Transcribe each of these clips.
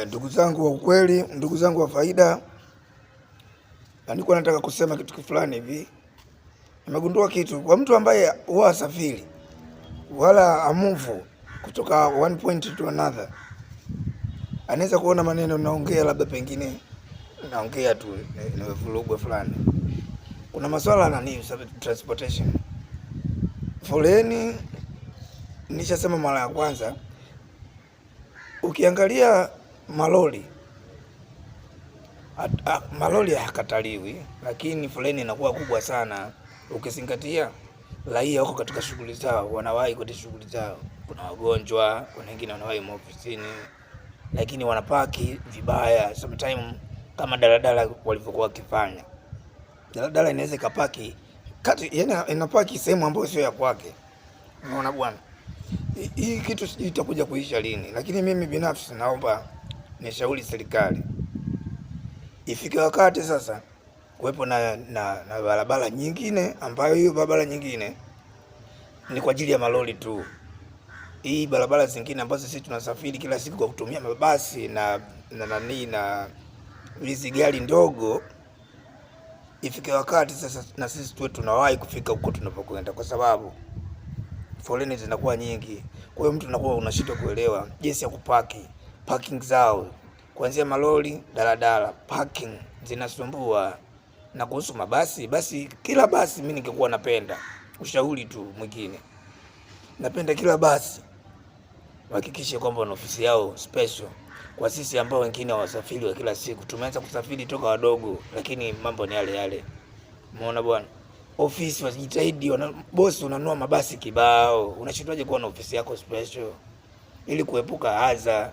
Ndugu zangu wa ukweli, ndugu zangu wa faida, nilikuwa nataka kusema kitu fulani hivi. Nimegundua kitu kwa mtu ambaye huwa asafiri wala amuvu kutoka one point to another, anaweza kuona maneno naongea, labda pengine naongea tu nimevurugwa fulani. Kuna masuala nani transportation, foleni. Nishasema mara ya kwanza, ukiangalia malori hakataliwi, lakini foleni inakuwa kubwa sana, ukizingatia raia wako katika shughuli zao, wanawahi kwenye shughuli zao. Kuna wagonjwa, kuna wengine wanawahi maofisini, lakini wanapaki vibaya sometimes, kama daladala walivyokuwa wakifanya. Daladala inaweza ikapaki yani inapaki sehemu ambayo sio ya kwake. Unaona bwana, hii kitu sijui itakuja kuisha lini, lakini mimi binafsi naomba nishauri serikali ifike wakati sasa kuwepo na barabara nyingine, ambayo hiyo barabara nyingine ni kwa ajili ya malori tu. Hii barabara zingine ambazo sisi tunasafiri kila siku kwa kutumia mabasi na hizi gari ndogo, ifike wakati sasa na sisi tuwe tunawahi kufika huko tunapokwenda, kwa sababu foleni zinakuwa nyingi. Kwa hiyo mtu anakuwa unashindwa kuelewa jinsi ya kupaki, parking zao kuanzia malori, daladala, parking zinasumbua. Na kuhusu mabasi, basi kila basi mimi ningekuwa napenda, ushauri tu mwingine, napenda kila basi hakikishe kwamba na ofisi yao special kwa sisi ambao wengine wasafiri wa kila siku. Tumeanza kusafiri toka wadogo, lakini mambo ni yale yale. Umeona bwana, ofisi wajitahidi, bosi unanua mabasi kibao, unashindwaje kuwa na ofisi yako special ili kuepuka adha?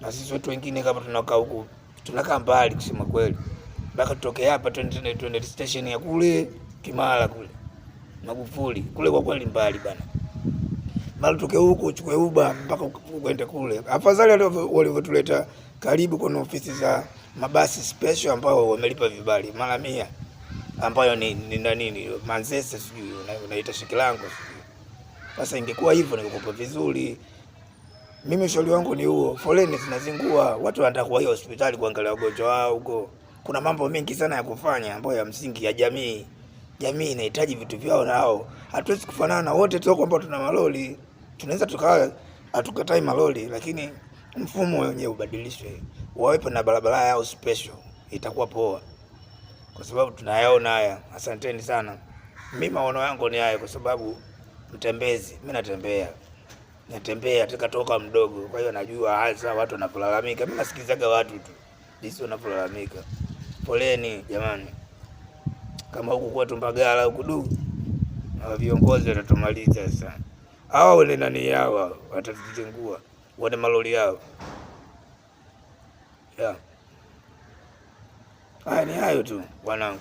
Na sisi watu wengine kama tunakaa huku, tunakaa mbali kusema kweli, mpaka tutoke hapa twende station ya kule Kimara kule Magufuli kule, kwa kweli mbali bana. Mara tuke huko uchukue Uber mpaka uende kule. Afadhali walivyotuleta karibu kwa ofisi za mabasi special ambao wamelipa vibali mara 100, ambayo ni nini Manzese sijui unaita Shikilango. Sasa ingekuwa hivyo ningekupa vizuri. Mimi ushauri wangu ni huo, foleni zinazingua, watu wanataka kuwahi hospitali kuangalia wagonjwa wao huko. Kuna mambo mengi sana ya kufanya ambayo ya msingi ya jamii. Jamii inahitaji vitu vyao nao. Hatuwezi kufanana na wote tu kwamba tuna malori. Tunaweza tukawa hatukatai malori, lakini mfumo wenyewe ubadilishwe. Wawepo na barabara yao special, itakuwa poa. Kwa sababu tunayaona haya. Asanteni sana. Mimi maono yangu ni haya, kwa sababu mtembezi, mimi natembea toka mdogo, kwa hiyo najua hasa watu wanapolalamika. Mimi nasikizaga watu tu jinsi wanapolalamika. Poleni jamani, kama huku kwetu Mbagala huku na viongozi watatumaliza sana. Hao wale nani yao watatutengua, wane malori yao. Haya ni hayo tu wanangu.